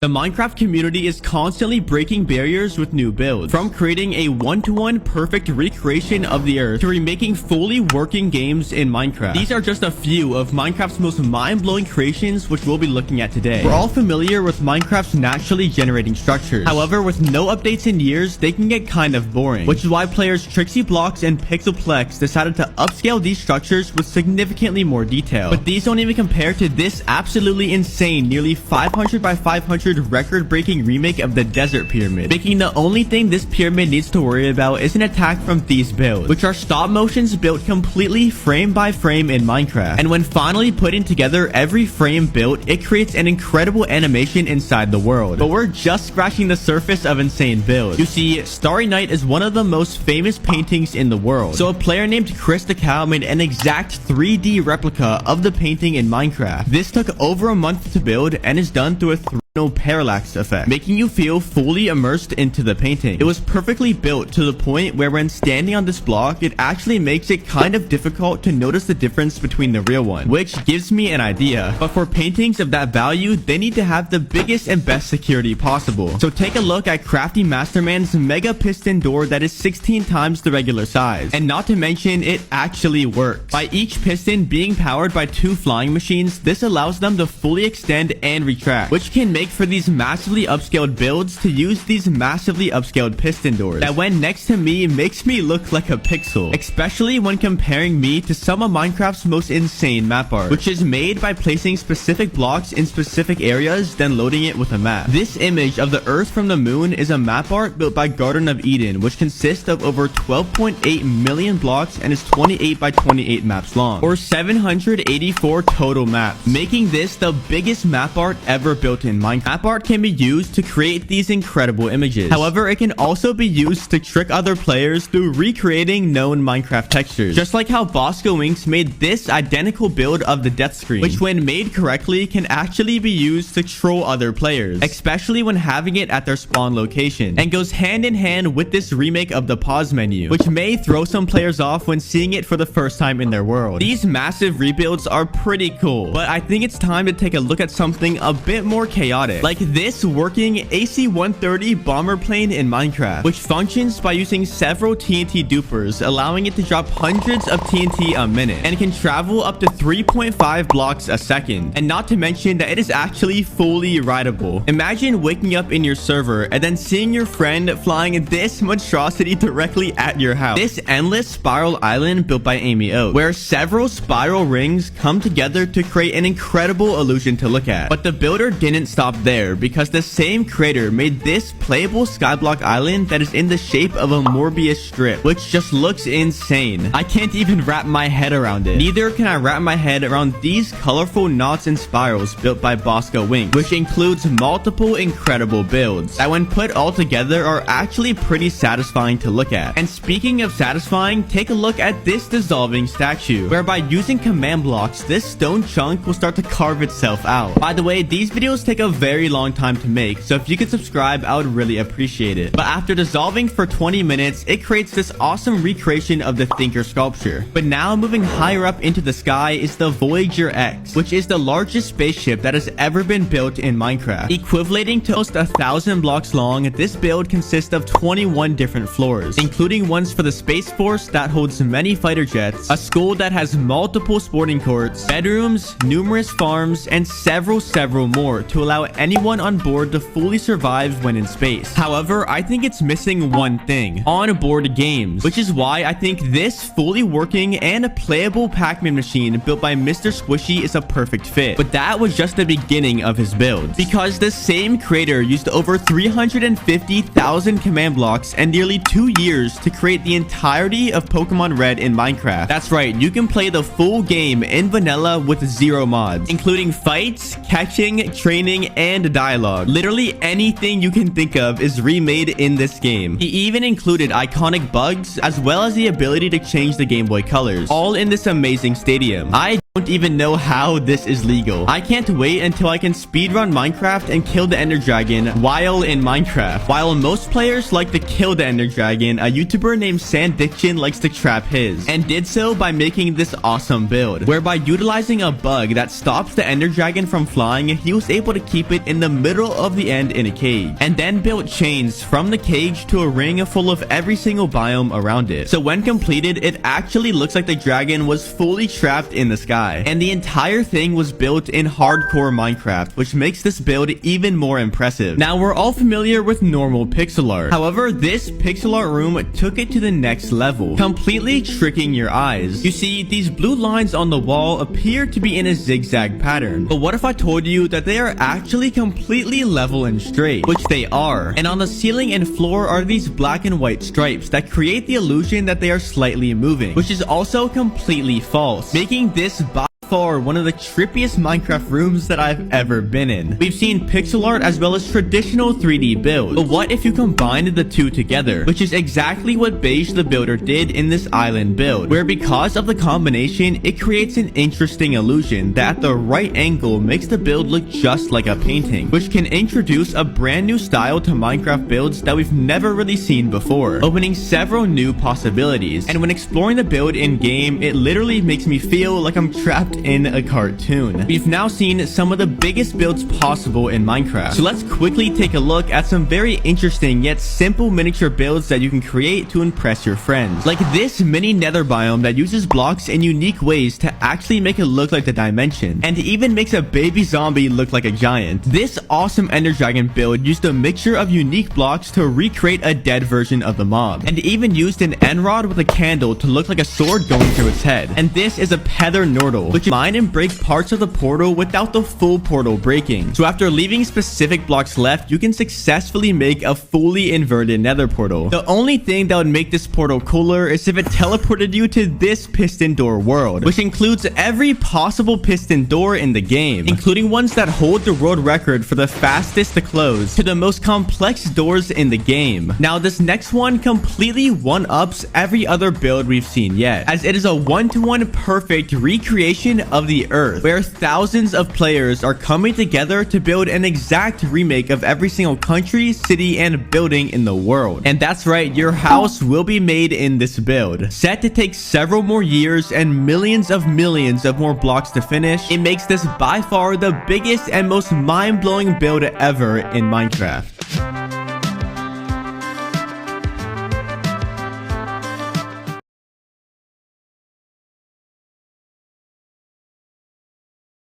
The Minecraft community is constantly breaking barriers with new builds, from creating a one-to-one perfect recreation of the earth to remaking fully working games in Minecraft. These are just a few of Minecraft's most mind-blowing creations which we'll be looking at today. We're all familiar with Minecraft's naturally generating structures. However, with no updates in years, they can get kind of boring, which is why players Trixie Blocks and Pixelplex decided to upscale these structures with significantly more detail. But these don't even compare to this absolutely insane, nearly 500 by 500 record-breaking remake of the Desert Pyramid, making the only thing this pyramid needs to worry about is an attack from these builds, which are stop motions built completely frame by frame in Minecraft. And when finally putting together every frame built, it creates an incredible animation inside the world. But we're just scratching the surface of insane builds. You see, Starry Night is one of the most famous paintings in the world, so a player named Chris the Cow made an exact 3D replica of the painting in Minecraft. This took over a month to build and is done through a parallax effect, making you feel fully immersed into the painting. It was perfectly built to the point where when standing on this block, it actually makes it kind of difficult to notice the difference between the real one, which gives me an idea. But for paintings of that value, they need to have the biggest and best security possible. So take a look at Crafty Masterman's mega piston door that is 16 times the regular size. And not to mention, it actually works. By each piston being powered by 2 flying machines, this allows them to fully extend and retract, which can make for these massively upscaled builds to use these massively upscaled piston doors that when next to me makes me look like a pixel, especially when comparing me to some of Minecraft's most insane map art, which is made by placing specific blocks in specific areas then loading it with a map. This image of the earth from the moon is a map art built by Garden of Eden, which consists of over 12.8 million blocks and is 28 by 28 maps long, or 784 total maps, making this the biggest map art ever built in Minecraft. Map art can be used to create these incredible images. However, it can also be used to trick other players through recreating known Minecraft textures. Just like how Bosco Inks made this identical build of the death screen, which when made correctly can actually be used to troll other players, especially when having it at their spawn location, and goes hand in hand with this remake of the pause menu, which may throw some players off when seeing it for the first time in their world. These massive rebuilds are pretty cool, but I think it's time to take a look at something a bit more chaotic, like this working AC-130 bomber plane in Minecraft, which functions by using several TNT dupers, allowing it to drop hundreds of TNT a minute, and can travel up to 3.5 blocks a second, and not to mention that it is actually fully rideable. Imagine waking up in your server and then seeing your friend flying this monstrosity directly at your house. This endless spiral island built by Amy Oak, where several spiral rings come together to create an incredible illusion to look at. But the builder didn't stop there, because the same creator made this playable skyblock island that is in the shape of a Morbius strip, which just looks insane. I can't even wrap my head around it. Neither can I wrap my head around these colorful knots and spirals built by Bosco Inks, which includes multiple incredible builds that when put all together are actually pretty satisfying to look at. And speaking of satisfying, take a look at this dissolving statue, where by using command blocks, this stone chunk will start to carve itself out. By the way, these videos take a very long time to make, so if you could subscribe, I would really appreciate it. But after dissolving for 20 minutes, it creates this awesome recreation of the Thinker sculpture. But now moving higher up into the sky is the Voyager X, which is the largest spaceship that has ever been built in Minecraft. Equivalating to almost 1,000 blocks long, this build consists of 21 different floors, including ones for the Space Force that holds many fighter jets, a school that has multiple sporting courts, bedrooms, numerous farms, and several more to allow anyone on board to fully survive when in space. However, I think it's missing one thing: on-board games, which is why I think this fully working and playable Pac-Man machine built by Mr. Squishy is a perfect fit. But that was just the beginning of his builds, because the same creator used over 350,000 command blocks and nearly 2 years to create the entirety of Pokemon Red in Minecraft. That's right, you can play the full game in vanilla with 0 mods, including fights, catching, training, and dialogue. Literally anything you can think of is remade in this game. He even included iconic bugs as well as the ability to change the Game Boy colors, all in this amazing stadium. I don't even know how this is legal. I can't wait until I can speedrun Minecraft and kill the Ender Dragon while in Minecraft. While most players like to kill the Ender Dragon, a YouTuber named Sandiction likes to trap his, and did so by making this awesome build, whereby utilizing a bug that stops the Ender Dragon from flying, he was able to keep it in the middle of the end in a cage, and then built chains from the cage to a ring full of every single biome around it. So when completed, it actually looks like the dragon was fully trapped in the sky. And the entire thing was built in hardcore Minecraft, which makes this build even more impressive. Now, we're all familiar with normal pixel art. However, this pixel art room took it to the next level, completely tricking your eyes. You see, these blue lines on the wall appear to be in a zigzag pattern. But what if I told you that they are actually completely level and straight? Which they are. And on the ceiling and floor are these black and white stripes that create the illusion that they are slightly moving, which is also completely false, making this by far one of the trippiest Minecraft rooms that I've ever been in. We've seen pixel art as well as traditional 3D builds, but what if you combined the two together? Which is exactly what Beige the Builder did in this island build, where because of the combination, it creates an interesting illusion that at the right angle makes the build look just like a painting, which can introduce a brand new style to Minecraft builds that we've never really seen before, opening several new possibilities. And when exploring the build in game, it literally makes me feel like I'm trapped in a cartoon. We've now seen some of the biggest builds possible in Minecraft, so let's quickly take a look at some very interesting yet simple miniature builds that you can create to impress your friends, like this mini nether biome that uses blocks in unique ways to actually make it look like the dimension, and even makes a baby zombie look like a giant. This awesome Ender Dragon build used a mixture of unique blocks to recreate a dead version of the mob, and even used an end rod with a candle to look like a sword going through its head. And this is a Pether Nordle, which mine and break parts of the portal without the full portal breaking. So after leaving specific blocks left, you can successfully make a fully inverted nether portal. The only thing that would make this portal cooler is if it teleported you to this piston door world, which includes every possible piston door in the game, including ones that hold the world record for the fastest to close to the most complex doors in the game. Now, this next one completely one-ups every other build we've seen yet, as it is a one-to-one perfect recreation of the Earth, where thousands of players are coming together to build an exact remake of every single country, city, and building in the world. And that's right, your house will be made in this build. Set to take several more years and millions of more blocks to finish, it makes this by far the biggest and most mind-blowing build ever in Minecraft.